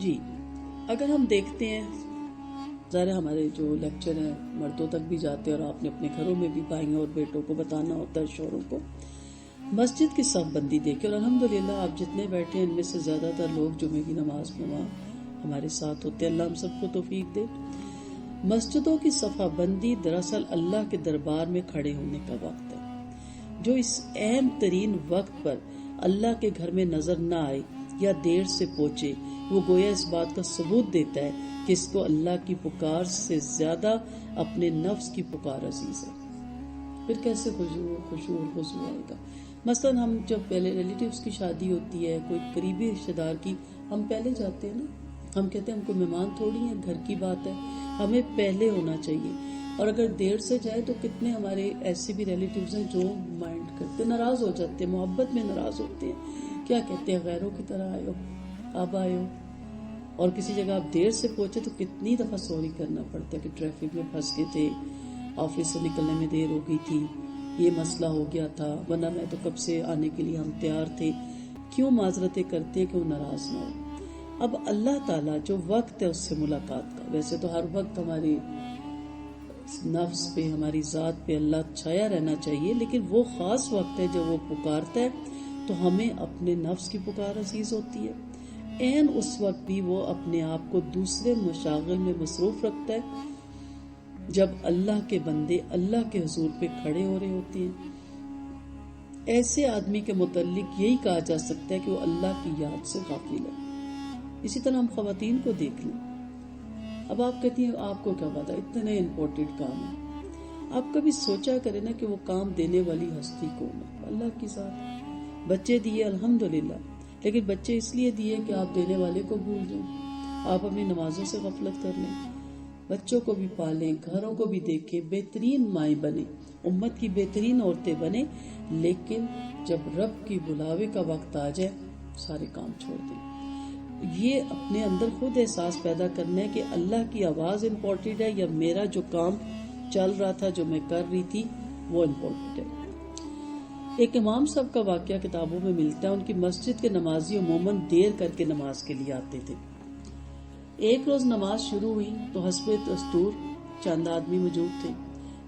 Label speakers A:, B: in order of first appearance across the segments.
A: جی اگر ہم دیکھتے ہیں، ظاہر ہمارے جو لیکچر ہیں مردوں تک بھی جاتے ہیں اور آپ نے اپنے گھروں میں بھی بھائیوں اور بیٹوں کو بتانا ہوتا ہے، شوہروں کو، مسجد کی صف بندی دیکھے، اور الحمدللہ آپ جتنے بیٹھے ہیں ان میں سے زیادہ تر لوگ جمعے کی نماز میں وہاں ہمارے ساتھ ہوتے ہیں، اللہ ہم سب کو توفیق دے۔ مسجدوں کی صفحہ بندی دراصل اللہ کے دربار میں کھڑے ہونے کا وقت ہے، جو اس اہم ترین وقت پر اللہ کے گھر میں نظر نہ آئے یا دیر سے پہنچے، وہ گویا اس بات کا ثبوت دیتا ہے کہ اس کو اللہ کی پکار سے زیادہ اپنے نفس کی پکار عزیز ہے۔ پھر کیسے خشوع اور خضوع آئے گا؟ مثلا ہم جب پہلے ریلیٹیوز کی شادی ہوتی ہے، کوئی قریبی رشتے دار کی، ہم پہلے جاتے ہیں نا، ہم کہتے ہیں ہم کو مہمان تھوڑی ہیں، گھر کی بات ہے، ہمیں پہلے ہونا چاہیے۔ اور اگر دیر سے جائے تو کتنے ہمارے ایسے بھی ریلیٹیوز ہیں جو مائنڈ کرتے، ناراض ہو جاتے ہیں، محبت میں ناراض ہوتے ہیں، کیا کہتے ہیں غیروں کی طرح آئے ہو، اب آئے ہو۔ اور کسی جگہ آپ دیر سے پہنچے تو کتنی دفعہ سوری کرنا پڑتا ہے کہ ٹریفک میں پھنس گئے تھے، آفس سے نکلنے میں دیر ہو گئی تھی، یہ مسئلہ ہو گیا تھا، ورنہ میں تو کب سے آنے کے لیے ہم تیار تھے۔ کیوں معذرتیں کرتے ہیں کہ وہ ناراض نہ ہو۔ اب اللہ تعالیٰ جو وقت ہے اس سے ملاقات کا، ویسے تو ہر وقت ہماری نفس پہ، ہماری ذات پہ اللہ چھایا رہنا چاہیے، لیکن وہ خاص وقت ہے جب وہ پکارتا ہے تو ہمیں اپنے نفس کی پکار عزیز ہوتی ہے۔ عین اس وقت بھی وہ اپنے آپ کو دوسرے مشاغل میں مصروف رکھتا ہے جب اللہ کے بندے اللہ کے حضور پہ کھڑے ہو رہے ہوتے ہیں۔ ایسے آدمی کے متعلق یہی کہا جا سکتا ہے کہ وہ اللہ کی یاد سے غافل ہے۔ اسی طرح ہم خواتین کو دیکھ لیں، اب آپ کہتی ہیں آپ کو کیا پتا اتنے امپورٹنٹ کام ہے، آپ کبھی سوچا کریں نا کہ وہ کام دینے والی ہستی کون ہے؟ اللہ کی ذات۔ بچے دیے الحمدللہ، لیکن بچے اس لیے دیے کہ آپ دینے والے کو بھول جائیں، آپ اپنی نمازوں سے غفلت کر لیں۔ بچوں کو بھی پالیں، گھروں کو بھی دیکھیں، بہترین مائیں بنیں، امت کی بہترین عورتیں بنیں، لیکن جب رب کی بلاوے کا وقت آ جائے سارے کام چھوڑ دیں۔ یہ اپنے اندر خود احساس پیدا کرنا ہے کہ اللہ کی آواز امپورٹنٹ ہے یا میرا جو کام چل رہا تھا، جو میں کر رہی تھی، وہ امپورٹنٹ ہے۔ ایک امام صاحب کا واقعہ کتابوں میں ملتا ہے، ان کی مسجد کے نمازی عموماً دیر کر کے نماز کے لیے آتے تھے۔ ایک روز نماز شروع ہوئی تو حسب دستور چند آدمی موجود تھے۔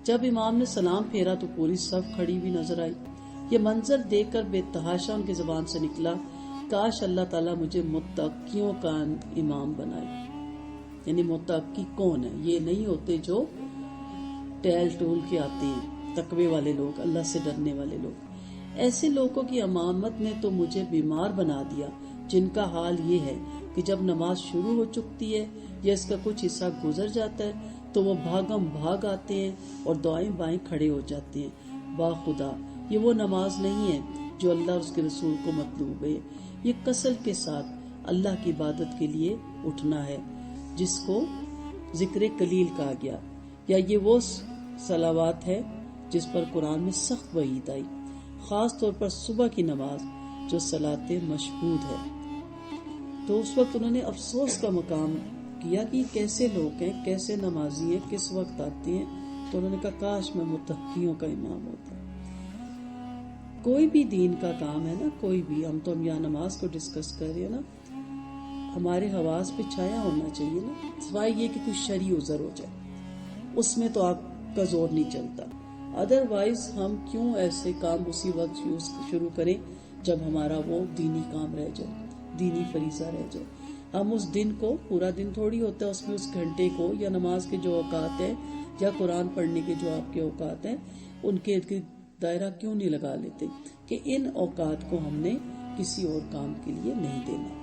A: جب امام نے سلام پھیرا تو پوری صف کھڑی ہوئی نظر آئی۔ یہ منظر دیکھ کر بے تحاشا ان کی زبان سے نکلا، کاش اللہ تعالیٰ مجھے متقیوں کا امام بنائے۔ یعنی متقی کون ہے؟ یہ نہیں ہوتے جو ٹیل ٹول کے آتے ہیں، تقوی والے لوگ، اللہ سے ڈرنے والے لوگ۔ ایسے لوگوں کی امامت نے تو مجھے بیمار بنا دیا جن کا حال یہ ہے کہ جب نماز شروع ہو چکتی ہے یا اس کا کچھ حصہ گزر جاتا ہے تو وہ بھاگم بھاگ آتے ہیں اور دائیں بائیں کھڑے ہو جاتے ہیں۔ با خدا، یہ وہ نماز نہیں ہے جو اللہ اور اس کے رسول کو مطلوب ہے۔ یہ کسل کے ساتھ اللہ کی عبادت کے لیے اٹھنا ہے جس کو ذکر قلیل کہا گیا، یا یہ وہ صلوات ہے جس پر قرآن میں سخت وعید آئی، خاص طور پر صبح کی نماز جو صلاۃ مشہود ہے۔ تو اس وقت انہوں نے افسوس کا مقام کیا کہ کیسے لوگ ہیں، کیسے نمازی ہیں، کس وقت آتے ہیں۔ تو انہوں نے کہا کاش میں متقیوں کا امام ہوتا۔ کوئی بھی دین کا کام ہے نا، کوئی بھی، ہم یہاں نماز کو ڈسکس کر رہے ہیں نا، ہمارے حواس پہ چھایا ہونا چاہیے نا، سوائے یہ کہ کوئی شرعی عذر ہو جائے، اس میں تو آپ کا زور نہیں چلتا۔ ادروائز ہم کیوں ایسے کام اسی وقت شروع کریں جب ہمارا وہ دینی کام رہ جائے، دینی فریضہ رہ جائے۔ ہم اس دن کو، پورا دن تھوڑی ہوتا ہے، اس میں اس گھنٹے کو یا نماز کے جو اوقات ہیں یا قرآن پڑھنے کے جو آپ کے اوقات ہیں ان کے دائرہ کیوں نہیں لگا لیتے کہ ان اوقات کو ہم نے کسی اور کام کے لیے نہیں دینا۔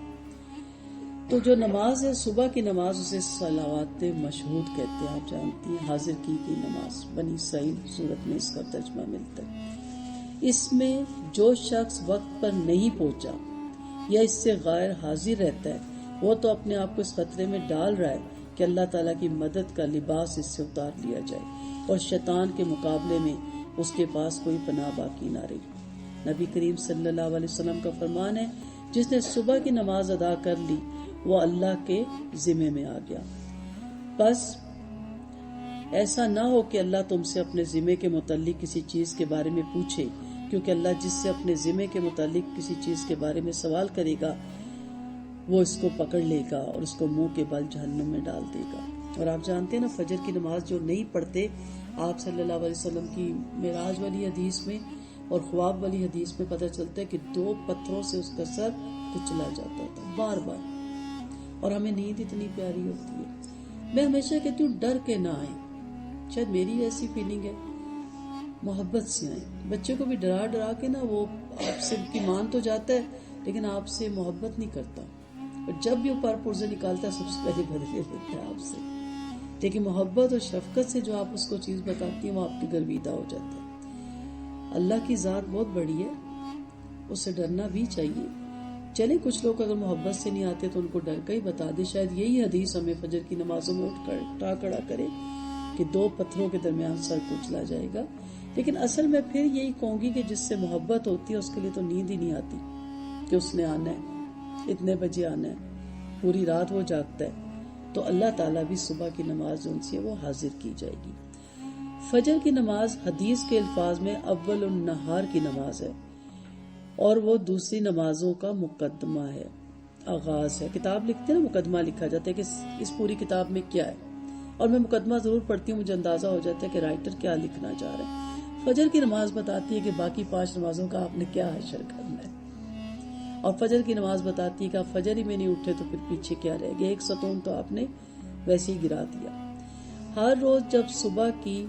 A: تو جو نماز ہے صبح کی نماز، اسے صلوات مشہود کہتے ہیں، آپ جانتی ہیں، حاضر کی گئی نماز، بنی اسرائیل سورت میں اس کا ترجمہ ملتا ہے۔ اس میں جو شخص وقت پر نہیں پہنچا یا اس سے غیر حاضر رہتا ہے وہ تو اپنے آپ کو اس خطرے میں ڈال رہا ہے کہ اللہ تعالیٰ کی مدد کا لباس اس سے اتار لیا جائے اور شیطان کے مقابلے میں اس کے پاس کوئی پناہ باقی نہ رہی۔ نبی کریم صلی اللہ علیہ وسلم کا فرمان ہے، جس نے صبح کی نماز ادا کر لی وہ اللہ کے ذمے میں آ گیا۔ بس ایسا نہ ہو کہ اللہ تم سے اپنے ذمے کے متعلق کسی چیز کے بارے میں پوچھے، کیونکہ اللہ جس سے اپنے ذمے کے متعلق کسی چیز کے بارے میں سوال کرے گا وہ اس کو پکڑ لے گا اور اس کو منہ کے بل جہنم میں ڈال دے گا. اور آپ جانتے ہیں نا فجر کی نماز جو نہیں پڑھتے، آپ صلی اللہ علیہ وسلم کی معراج والی حدیث میں اور خواب والی حدیث میں پتہ چلتا ہے کہ 2 پتھروں سے اس کا سر کچلا جاتا تھا بار بار. اور ہمیں نیند اتنی پیاری ہوتی ہے. میں ہمیشہ کہتی ہوں ڈر کے نہ آئیں. شاید میری ایسی فیلنگ ہے، محبت سے آئیں. بچے کو بھی ڈرا ڈرا کے نا وہ آپ سے کی مان تو جاتا ہے لیکن آپ سے محبت نہیں کرتا، اور جب بھی وہ پر پرزے نکالتا ہے سب سے پہلے بدلے لیتا ہے آپ سے. لیکن محبت اور شفقت سے جو آپ اس کو چیز بتاتی ہیں وہ آپ کے گرویدہ ہو جاتا ہے. اللہ کی ذات بہت بڑی ہے، اس سے ڈرنا بھی چاہیے. چلے کچھ لوگ اگر محبت سے نہیں آتے تو ان کو ڈر کا ہی بتا دے. شاید یہی حدیث ہمیں فجر کی نمازوں میں اٹھ کر اٹھا کھڑا کرے کہ 2 پتھروں کے درمیان سر کچلا جائے گا. لیکن اصل میں پھر یہی کہوں گی کہ جس سے محبت ہوتی ہے اس کے لیے تو نیند ہی نہیں آتی کہ اس نے آنا ہے، اتنے بجے آنا ہے، پوری رات وہ جاگتا ہے. تو اللہ تعالیٰ بھی صبح کی نماز جو ان سے وہ حاضر کی جائے گی. فجر کی نماز حدیث کے الفاظ میں اول النہار کی نماز ہے اور وہ دوسری نمازوں کا مقدمہ ہے، آغاز ہے. کتاب لکھتے ہیں نا مقدمہ لکھا جاتا ہے کہ اس پوری کتاب میں کیا ہے، اور میں مقدمہ ضرور پڑھتی ہوں، مجھے اندازہ ہو جاتا ہے کہ رائٹر کیا لکھنا چاہ رہے ہیں. فجر کی نماز بتاتی ہے کہ باقی 5 نمازوں کا آپ نے کیا حشر کرنا ہے، اور فجر کی نماز بتاتی ہے کہ آپ فجر ہی میں نہیں اٹھے تو پھر پیچھے کیا رہ گیا، ایک ستون تو آپ نے ویسے ہی گرا دیا. ہر روز جب صبح کی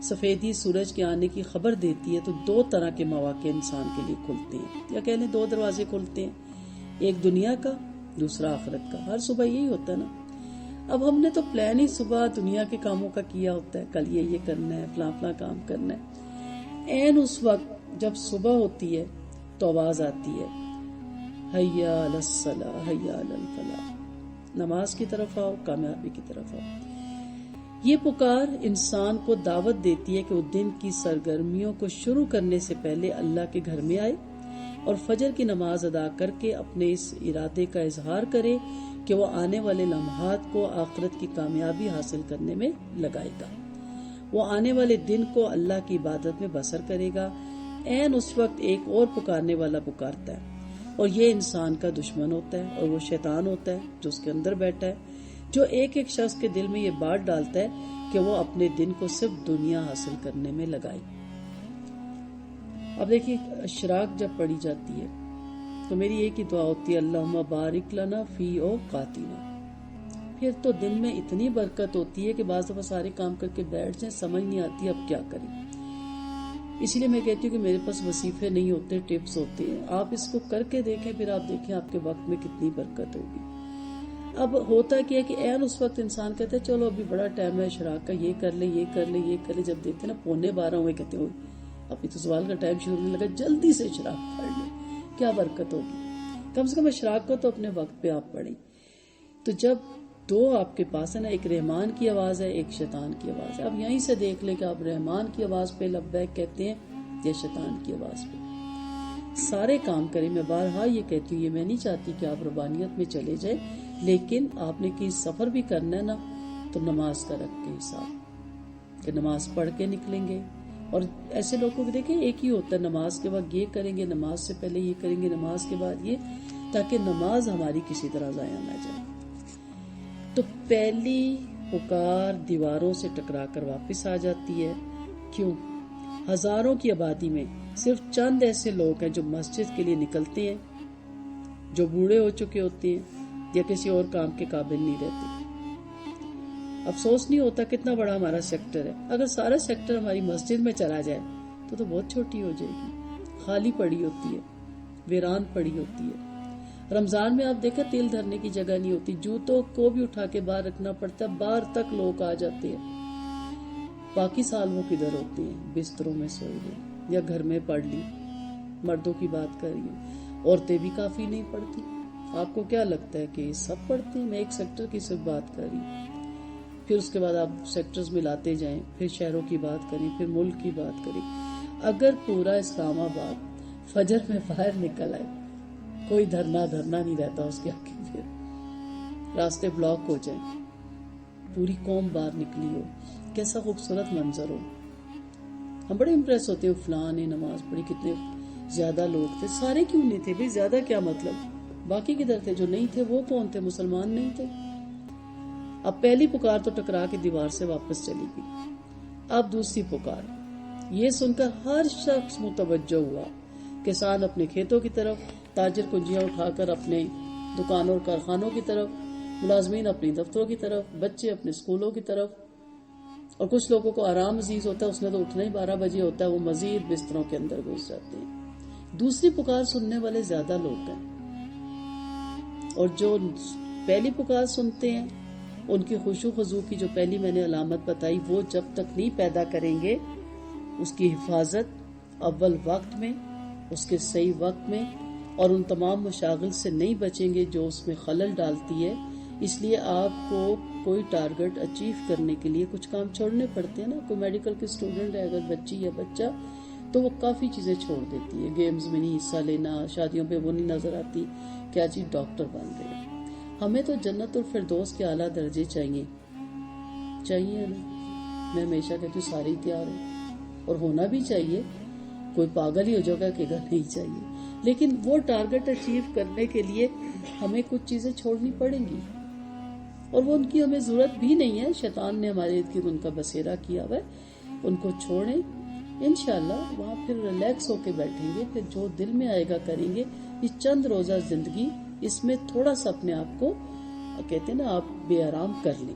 A: سفیدی سورج کے آنے کی خبر دیتی ہے تو 2 طرح کے مواقع انسان کے لیے کھلتے ہیں، یا کہہ لیں 2 دروازے کھلتے ہیں، ایک دنیا کا، دوسرا آخرت کا. ہر صبح یہی ہوتا ہے نا. اب ہم نے تو پلان ہی صبح دنیا کے کاموں کا کیا ہوتا ہے، کل یہ کرنا ہے، فلاں فلاں کام کرنا ہے. عین اس وقت جب صبح ہوتی ہے تو آواز آتی ہے حیا علی الصلاۃ حیا علی الفلاح، نماز کی طرف آؤ، کامیابی کی طرف آؤ. یہ پکار انسان کو دعوت دیتی ہے کہ وہ دن کی سرگرمیوں کو شروع کرنے سے پہلے اللہ کے گھر میں آئے اور فجر کی نماز ادا کر کے اپنے اس ارادے کا اظہار کرے کہ وہ آنے والے لمحات کو آخرت کی کامیابی حاصل کرنے میں لگائے گا. وہ آنے والے دن کو اللہ کی عبادت میں بسر کرے گا. عین اس وقت ایک اور پکارنے والا پکارتا ہے، اور یہ انسان کا دشمن ہوتا ہے، اور وہ شیطان ہوتا ہے جو اس کے اندر بیٹھا ہے، جو ایک ایک شخص کے دل میں یہ بات ڈالتا ہے کہ وہ اپنے دن کو صرف دنیا حاصل کرنے میں لگائے. اب دیکھیے اشراق جب پڑھی جاتی ہے تو میری ایک ہی دعا ہوتی ہے اللہم بارک لنا فی اوقاتنا. پھر تو دن میں اتنی برکت ہوتی ہے کہ بعض دفعہ سارے کام کر کے بیٹھ جائیں، سمجھ نہیں آتی اب کیا کریں. اسی لیے میں کہتی ہوں کہ میرے پاس وظیفے نہیں ہوتے، ٹپس ہوتے ہیں. آپ اس کو کر کے دیکھیں، پھر آپ دیکھیں آپ کے وقت میں کتنی برکت ہوگی. اب ہوتا کیا ہے کہ عین اس وقت انسان کہتا ہے چلو ابھی بڑا ٹائم ہے اشراق کا، یہ کر لیں یہ کر لیں یہ کر لیں. جب دیکھتے ہیں نا 11:45 ہوئے، کہتے ہیں ابھی تو سوال کا ٹائم شروع ہونے لگا، جلدی سے اشراق پڑھ لیں، کیا برکت ہوگی. کم سے کم اشراق کو تو اپنے وقت پہ آپ پڑھیں. تو جب 2 آپ کے پاس ہے نا، ایک رحمان کی آواز ہے، ایک شیطان کی آواز ہے. اب یہیں سے دیکھ لیں کہ آپ رحمان کی آواز پہ لبیک کہتے ہیں یا شیطان کی آواز پہ. سارے کام کریں. میں بارہا یہ کہتی ہوں، یہ میں نہیں چاہتی کہ آپ ربانیت میں چلے جائیں، لیکن آپ نے کہیں سفر بھی کرنا ہے نا تو نماز کا رکھ کے حساب کہ نماز پڑھ کے نکلیں گے. اور ایسے لوگوں کو دیکھیں ایک ہی ہوتا ہے، نماز کے وقت یہ کریں گے، نماز سے پہلے یہ کریں گے، نماز کے بعد یہ، تاکہ نماز ہماری کسی طرح ضائع نہ جائے. تو پہلی پکار دیواروں سے ٹکرا کر واپس آ جاتی ہے. کیوں؟ ہزاروں کی آبادی میں صرف چند ایسے لوگ ہیں جو مسجد کے لیے نکلتے ہیں، جو بوڑھے ہو چکے ہوتے ہیں یا کسی اور کام کے قابل نہیں رہتے. افسوس نہیں ہوتا کتنا بڑا ہمارا سیکٹر ہے، اگر سارا سیکٹر ہماری مسجد میں چلا جائے تو بہت چھوٹی ہو جائے گی، خالی پڑی ہوتی ہے، ویران پڑی ہوتی ہے. رمضان میں آپ دیکھیں تیل دھرنے کی جگہ نہیں ہوتی، جوتوں کو بھی اٹھا کے باہر رکھنا پڑتا ہے، باہر تک لوگ آ جاتے ہیں. باقی سال وہ کدھر ہوتے ہیں؟ بستروں میں سوئے ہوئے یا گھر میں پڑھ لی. مردوں کی بات کر رہی ہوں، عورتیں بھی کافی نہیں پڑھتی. آپ کو کیا لگتا ہے کہ سب پڑھتے ہیں؟ میں ایک سیکٹر کی صرف بات کر رہی ہوں. پھر اس کے بعد آپ سیکٹرز ملاتے جائیں، پھر شہروں کی بات کریں، پھر ملک کی بات کریں. اگر پورا اسلام آباد فجر میں باہر نکل آئے، کوئی دھرنا نہیں رہتا اس کے آگے، پھر راستے بلاک ہو جائیں، پوری قوم باہر نکلی ہو، کیسا خوبصورت منظر ہو. ہم بڑے امپریس ہوتے ہیں، فلاں نے نماز پڑھی، کتنے زیادہ لوگ تھے. سارے کیوں نہیں تھے بھئی؟ زیادہ کیا مطلب، باقی کدھر تھے؟ جو نہیں تھے وہ کون تھے؟ مسلمان نہیں تھے۔ اب پہلی پکار تو ٹکرا کے دیوار سے واپس چلی گئی، اب دوسری پکار، یہ سن کر ہر شخص متوجہ ہوا، کسان اپنے کھیتوں کی طرف، تاجر کنجیاں اٹھا کر اپنے دکانوں اور کارخانوں کی طرف، ملازمین اپنی دفتروں کی طرف، بچے اپنے اسکولوں کی طرف، اور کچھ لوگوں کو آرام عزیز ہوتا ہے، اس نے تو اٹھنا ہی 12 بجے ہوتا ہے، وہ مزید بستروں کے اندر گھس جاتے ہیں۔ دوسری پکار سننے والے زیادہ لوگ ہیں، اور جو پہلی پکار سنتے ہیں ان کی خشوع خضوع کی جو پہلی میں نے علامت بتائی، وہ جب تک نہیں پیدا کریں گے اس کی حفاظت اول وقت میں، اس کے صحیح وقت میں، اور ان تمام مشاغل سے نہیں بچیں گے جو اس میں خلل ڈالتی ہے۔ اس لیے آپ کو کوئی ٹارگٹ اچیو کرنے کے لیے کچھ کام چھوڑنے پڑتے ہیں نا۔ کوئی میڈیکل کی اسٹوڈنٹ ہے اگر بچی یا بچہ، تو وہ کافی چیزیں چھوڑ دیتی ہے، گیمز میں نہیں حصہ لینا، شادیوں پہ وہ نہیں نظر آتی، کیا چیز ڈاکٹر بن گئے۔ ہمیں تو جنت اور فردوس کے اعلیٰ درجے چاہیے نا۔ میں ہمیشہ کہتی ہوں ساری تیار ہے، اور ہونا بھی چاہیے، کوئی پاگل ہی ہو جائے گا کہ نہیں چاہیے، لیکن وہ ٹارگٹ اچیو کرنے کے لیے ہمیں کچھ چیزیں چھوڑنی پڑیں گی، اور وہ ان کی ہمیں ضرورت بھی نہیں ہے، شیطان نے ہمارے ارد گرد ان کا بسیرا کیا ہوا ہے، ان کو چھوڑیں، انشاءاللہ وہاں پھر ریلیکس ہو کے بیٹھیں گے، پھر جو دل میں آئے گا کریں گے۔ یہ چند روزہ زندگی، اس میں تھوڑا سا اپنے آپ کو کہتے ہیں نا آپ بے آرام کر لیں۔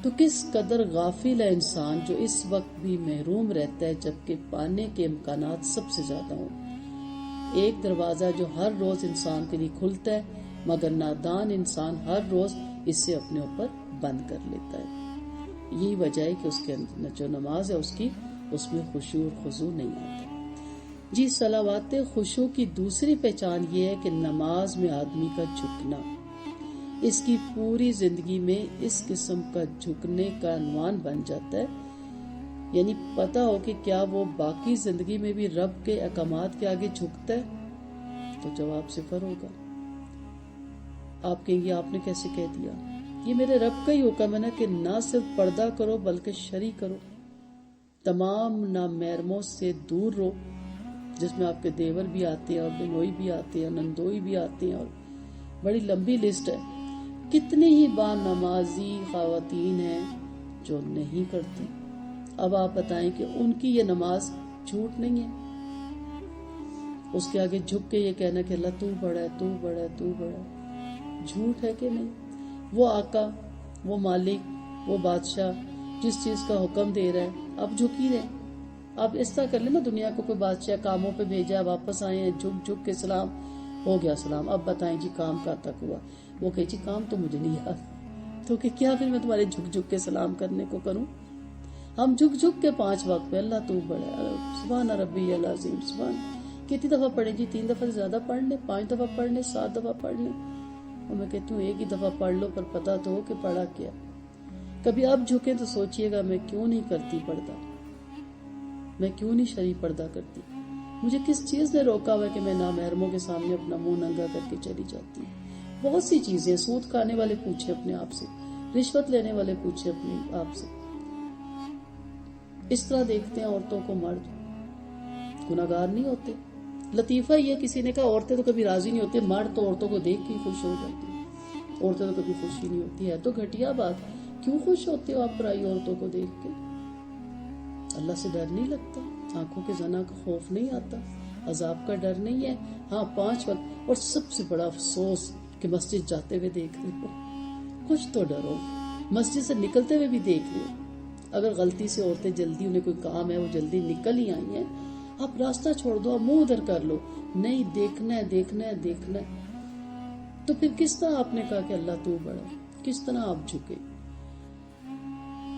A: تو کس قدر غافل ہے انسان جو اس وقت بھی محروم رہتا ہے جبکہ پانے کے امکانات سب سے زیادہ ہوں۔ ایک دروازہ جو ہر روز انسان کے لیے کھلتا ہے، مگر نادان انسان ہر روز اس سے اپنے اوپر بند کر لیتا ہے۔ یہی وجہ ہے کہ اس کے اندر جو نماز ہے اس میں خشوع اور خضوع نہیں آتا۔ جی، صلوات خشوع کی دوسری پہچان یہ ہے کہ نماز میں آدمی کا جھکنا اس کی پوری زندگی میں اس قسم کا جھکنے کا عنوان بن جاتا ہے، یعنی پتہ ہو کہ کیا وہ باقی زندگی میں بھی رب کے احکامات کے آگے جھکتا ہے، تو جواب صفر ہوگا۔ آپ کہیں گے آپ نے کیسے کہہ دیا؟ یہ میرے رب کا ہی حکم ہے نا کہ نہ صرف پردہ کرو بلکہ شرع کرو، تمام نامحرموں سے دور رہو، جس میں آپ کے دیور بھی آتے ہیں اور بنوئی بھی آتے ہیں، نندوئی بھی آتے ہیں، اور بڑی لمبی لسٹ ہے۔ کتنی ہی با نمازی خواتین ہیں جو نہیں کرتی۔ اب آپ بتائیں کہ ان کی یہ نماز جھوٹ نہیں ہے؟ اس کے آگے جھک کے یہ کہنا کہ اللہ تو بڑا ہے، تو بڑا ہے، تو بڑا ہے، جھوٹ ہے کہ نہیں؟ وہ آقا، وہ مالک، وہ بادشاہ جس چیز کا حکم دے رہا ہے اب جھک ہی رہے۔ اب اس طرح کر لیں نا، دنیا کو کوئی بادشاہ کاموں پہ بھیجا، واپس آئے ہیں، جھک جھک کے سلام ہو گیا سلام، اب بتائیں جی کام کہاں تک ہوا؟ وہ کہے جی کام تو مجھے نہیں یاد، تو کہ کیا پھر میں تمہارے جھک جھک کے سلام کرنے کو کروں؟ ہم جھک جھک کے 5 وقت پہ اللہ تو بڑا ہے، سبحان ربی العظیم، سبحان، کتنی دفعہ پڑھیں جی؟ 3 دفعہ سے زیادہ پڑھ لیں، 5 دفعہ پڑھ لیں، 7 دفعہ پڑھ لیں، اور میں کہتی ہوں ایک ہی دفعہ پڑھ لو پر پتہ تو ہو کہ پڑھا کیا۔ کبھی اب جھکیں تو سوچئے گا میں کیوں نہیں کرتی پردہ، میں کیوں نہیں شرعی پردہ کرتی، مجھے کس چیز نے روکا ہوا ہے کہ میں نامحرموں کے سامنے اپنا منہ ننگا کر کے چلی جاتی ہوں؟ بہت سی چیزیں، سود کھانے والے پوچھیں اپنے آپ سے، رشوت لینے والے پوچھیں اپنے آپ سے۔ اس طرح دیکھتے ہیں عورتوں کو مرد، گناہگار نہیں ہوتے۔ لطیفہ یہ کسی نے کہا عورتیں تو کبھی راضی نہیں ہوتی، مرد تو عورتوں کو دیکھ کے خوش ہو جاتی ہیں، عورتیں تو کبھی خوشی نہیں ہوتی ہے، تو گھٹیا بات، کیوں خوش ہوتے ہو آپ پرائی عورتوں کو دیکھ کے؟ اللہ سے ڈر نہیں لگتا؟ آنکھوں کے زنا کا خوف نہیں آتا؟ عذاب کا ڈر نہیں ہے؟ ہاں 5 وقت، اور سب سے بڑا افسوس کہ مسجد جاتے ہوئے دیکھ رہے ہو، کچھ تو ڈرو، مسجد سے نکلتے ہوئے بھی دیکھ رہے ہو۔ اگر غلطی سے عورتیں جلدی، انہیں کوئی کام ہے وہ جلدی نکل ہی آئی ہیں، آپ راستہ چھوڑ دو، آپ منہ ادھر کر لو، نہیں دیکھنا ہے، دیکھنا ہے، دیکھنا ہے، تو پھر کس طرح آپ نے کہا کہ اللہ تو بڑا، کس طرح آپ جھکے؟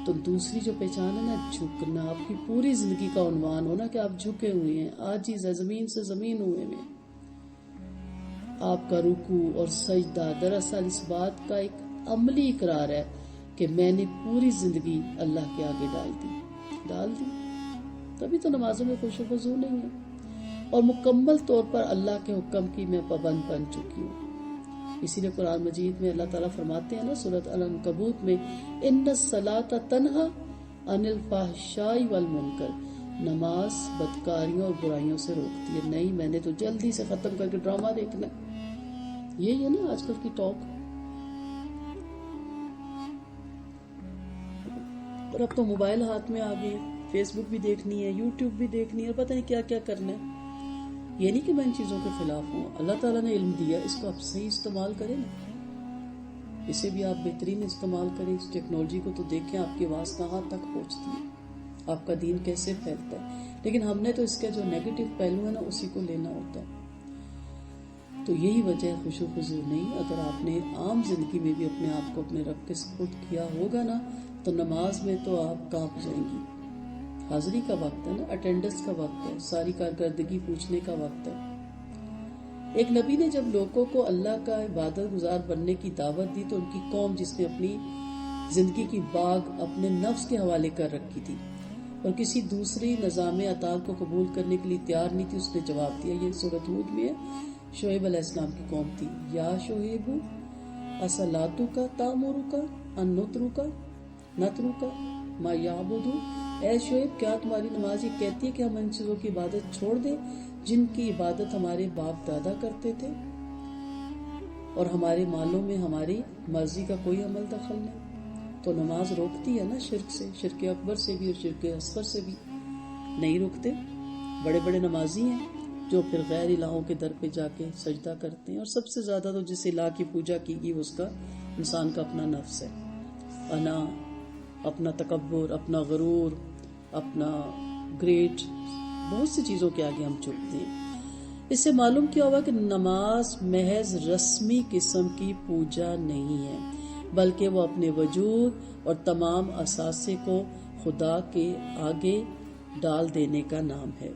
A: تو دوسری جو پہچان ہے نا، جھکنا، آپ کی پوری زندگی کا عنوان ہونا کہ آپ جھکے ہوئے ہیں، عاجز ہے، زمین سے زمین ہوئے میں۔ آپ کا رکوع اور سجدہ دراصل اس بات کا ایک عملی اقرار ہے کہ میں نے پوری زندگی اللہ کے آگے ڈال دی، تبھی تو نمازوں میں خشوع و خضوع نہیں ہے، اور مکمل طور پر اللہ کے حکم کی میں پابند بن چکی ہوں۔ اسی لیے قرآن مجید میں اللہ تعالیٰ فرماتے ہیں نا سورۃ العنکبوت میں، ان الصلاۃ تنہی عن الفحشاء والمنکر، نماز بدکاریوں اور برائیوں سے روکتی ہے۔ نہیں، میں نے تو جلدی سے ختم کر کے ڈرامہ دیکھنا ہے، یہی ہے نا آج کل کی ٹاک. اور اب تو موبائل ہاتھ میں آ گئے، فیس بک بھی دیکھنی ہے، یوٹیوب بھی دیکھنی ہے، اور پتہ نہیں کیا کیا کرنا ہے. یہ نہیں کہ میں ان چیزوں کے خلاف ہوں، اللہ تعالیٰ نے علم دیا، اس کو آپ صحیح استعمال کریں نا، اسے بھی آپ بہترین استعمال کریں. اس ٹیکنالوجی کو تو دیکھیں آپ کی آواز کہاں تک پہنچتی ہے، آپ کا دین کیسے پھیلتا ہے. لیکن ہم نے تو اس کا جو نیگیٹو پہلو ہے نا اسی کو لینا ہوتا ہے. تو یہی وجہ ہے خشوع خضوع نہیں. اگر آپ نے عام زندگی میں بھی اپنے آپ کو اپنے رب کے سپرد کیا ہوگا نا تو نماز میں تو آپ کانپ جائیں گی. حاضری کا وقت ہے نا، اٹینڈنس کا وقت ہے، ساری کارکردگی پوچھنے کا وقت ہے. ایک نبی نے جب لوگوں کو اللہ کا عبادت گزار بننے کی دعوت دی تو ان کی قوم جس نے اپنی زندگی کی باغ اپنے نفس کے حوالے کر رکھی تھی اور کسی دوسری نظام اطاعت کو قبول کرنے کے لیے تیار نہیں تھی، اس نے جواب دیا. یہ سورۃ ہود میں ہے. شعیب علیہ السلام کی قوم تھی. یا شعیب اصلاتک تامرک ان نترک ما یعبد. اے شعیب کیا تمہاری نماز یہ کہتی ہے کہ ہم ان چیزوں کی عبادت چھوڑ دیں جن کی عبادت ہمارے باپ دادا کرتے تھے اور ہمارے مالوں میں ہماری مرضی کا کوئی عمل دخل نہیں. تو نماز روکتی ہے نا شرک سے، شرک اکبر سے بھی اور شرک اصغر سے بھی نہیں روکتے. بڑے بڑے نمازی ہیں جو پھر غیر الہوں کے در پہ جا کے سجدہ کرتے ہیں، اور سب سے زیادہ تو جس الہ کی پوجا کی گئی اس کا انسان کا اپنا نفس ہے. انا، اپنا تکبر، اپنا غرور، اپنا گریٹ، بہت سی چیزوں کے آگے ہم جھکتے ہیں. اس سے معلوم کیا ہوا کہ نماز محض رسمی قسم کی پوجا نہیں ہے، بلکہ وہ اپنے وجود اور تمام اثاثے کو خدا کے آگے ڈال دینے کا نام ہے.